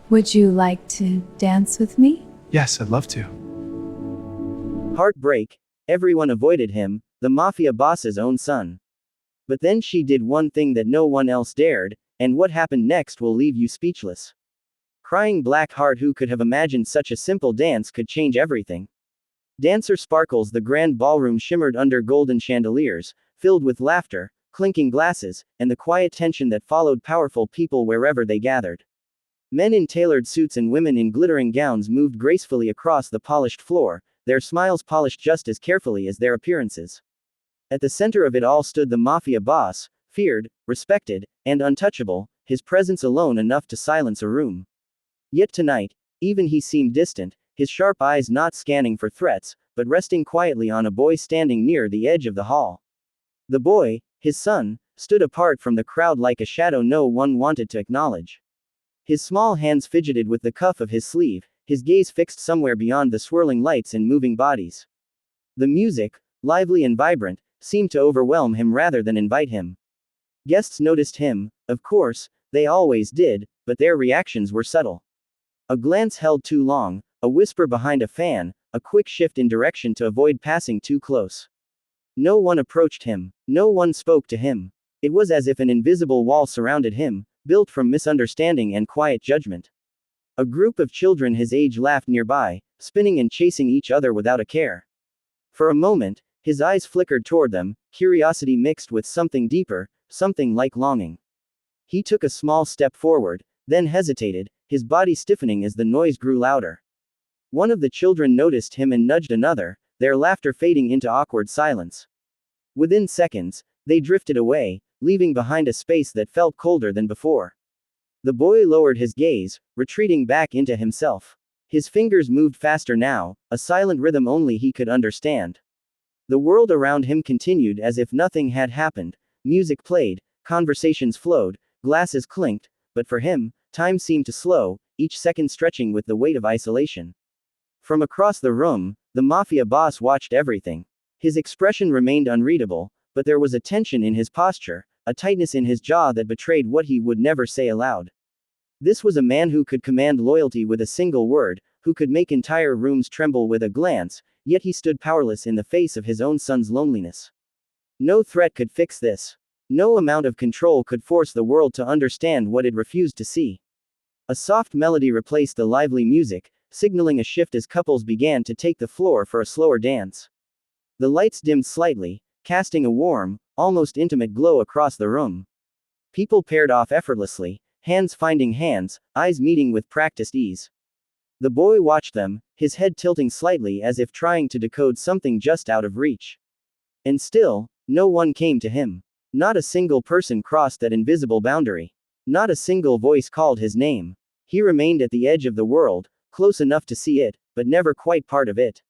Would you like to dance with me? Yes, I'd love to. Heartbreak. Everyone avoided him, the Mafia boss's own son. But then she did one thing that no one else dared, and what happened next will leave you speechless. Crying black heart, who could have imagined such a simple dance could change everything? Dancer sparkles. The grand ballroom shimmered under golden chandeliers, filled with laughter, clinking glasses, and the quiet tension that followed powerful people wherever they gathered. Men in tailored suits and women in glittering gowns moved gracefully across the polished floor, their smiles polished just as carefully as their appearances. At the center of it all stood the Mafia boss, feared, respected, and untouchable, his presence alone enough to silence a room. Yet tonight, even he seemed distant, his sharp eyes not scanning for threats, but resting quietly on a boy standing near the edge of the hall. The boy, his son, stood apart from the crowd like a shadow no one wanted to acknowledge. His small hands fidgeted with the cuff of his sleeve, his gaze fixed somewhere beyond the swirling lights and moving bodies. The music, lively and vibrant, seemed to overwhelm him rather than invite him. Guests noticed him, of course, they always did, but their reactions were subtle. A glance held too long, a whisper behind a fan, a quick shift in direction to avoid passing too close. No one approached him, no one spoke to him. It was as if an invisible wall surrounded him, built from misunderstanding and quiet judgment. A group of children his age laughed nearby, spinning and chasing each other without a care. For a moment, his eyes flickered toward them, curiosity mixed with something deeper, something like longing. He took a small step forward, then hesitated, his body stiffening as the noise grew louder. One of the children noticed him and nudged another, their laughter fading into awkward silence. Within seconds, they drifted away, leaving behind a space that felt colder than before. The boy lowered his gaze, retreating back into himself. His fingers moved faster now, a silent rhythm only he could understand. The world around him continued as if nothing had happened. Music played, conversations flowed, glasses clinked, but for him, time seemed to slow, each second stretching with the weight of isolation. From across the room, the Mafia boss watched everything. His expression remained unreadable, but there was a tension in his posture, a tightness in his jaw that betrayed what he would never say aloud. This was a man who could command loyalty with a single word, who could make entire rooms tremble with a glance, yet he stood powerless in the face of his own son's loneliness. No threat could fix this. No amount of control could force the world to understand what it refused to see. A soft melody replaced the lively music, signaling a shift as couples began to take the floor for a slower dance. The lights dimmed slightly, casting a warm, almost intimate glow across the room. People paired off effortlessly, hands finding hands, eyes meeting with practiced ease. The boy watched them, his head tilting slightly as if trying to decode something just out of reach. And still, no one came to him. Not a single person crossed that invisible boundary. Not a single voice called his name. He remained at the edge of the world, close enough to see it, but never quite part of it.